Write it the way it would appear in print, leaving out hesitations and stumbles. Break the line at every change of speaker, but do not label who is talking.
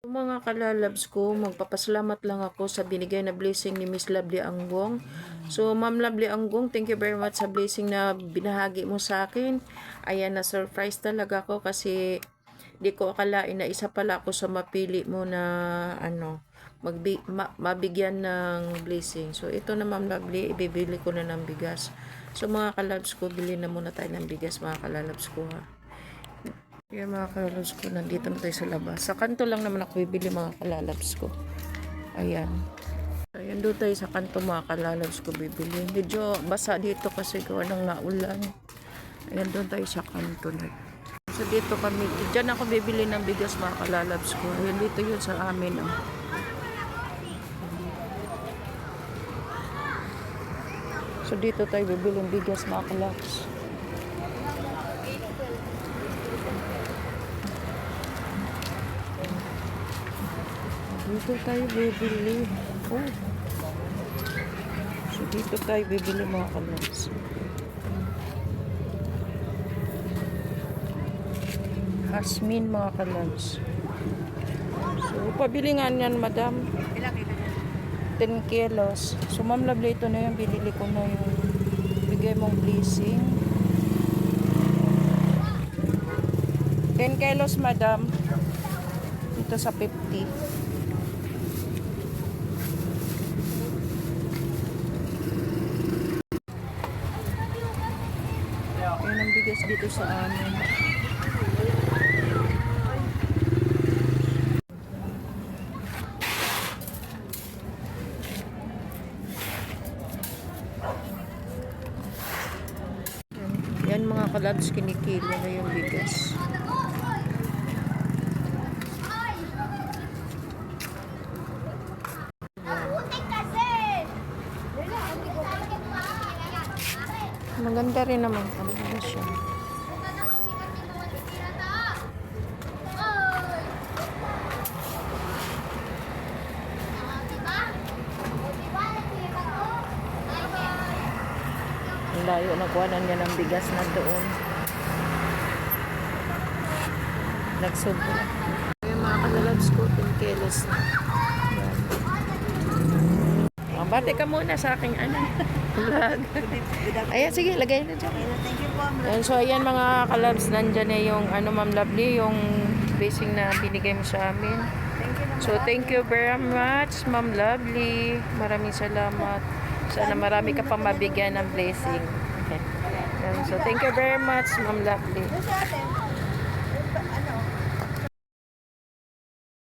Mga kalalabs ko, magpapasalamat lang ako sa binigay na blessing ni Miss Lovely Anggong. So, Ma'am Lovely Anggong, thank you very much sa blessing na binahagi mo sa akin. Ayan, na-surprise talaga ako kasi di ko akalain na isa pala ako sa mapili mo na mabigyan ng blessing. So, ito na Ma'am Lovely, ibibili ko na ng bigas. So, mga kalalabs ko, bili na muna tayo ng bigas mga kalalabs ko ha. Yan mga kalalabs ko, nandito na tayo sa labas. Sa kanto lang naman ako bibili mga kalalabs ko. Ayan. Ayan doon tayo sa kanto mga kalalabs ko bibili. Medyo basa dito kasi gawa ng naulan. Ayan doon tayo sa kanto na. So dito kami, dyan ako bibili ng bigas mga kalalabs ko. Ayan dito yun sa amin. Oh. So dito tayo bibili ng bigas mga kalalabs. Dito tayo bibili. Oh. So, dito tayo bibili mga kalabs. Hasmin mga kalabs. So, pabili nga yan, madam. 10 kilos. So, Ma'am Lovely, ito na yung binili ko na yung bigay mong blessing. 10 kilos, madam. Ito sa 50. Ayan ang bigas dito sa amin. Yan mga kalabs, kinikilo na yung bigas. Maganda rin naman talaga siya. Ang layo, nakuhanan niya ng bigas na doon. Nagsobra. Yung mga kalalabs ko, 10 kilos. Bate ka muna sa aking vlog. Ayan, sige, lagay na dyan.
Thank you po.
So, ayan mga kalabs, nandyan na yung Ma'am Lovely, yung blessing na binigay mo sa amin. So, thank you very much, Ma'am Lovely. Maraming salamat. Sana marami ka pang mabigyan ng blessing. Okay. So, thank you very much, Ma'am Lovely.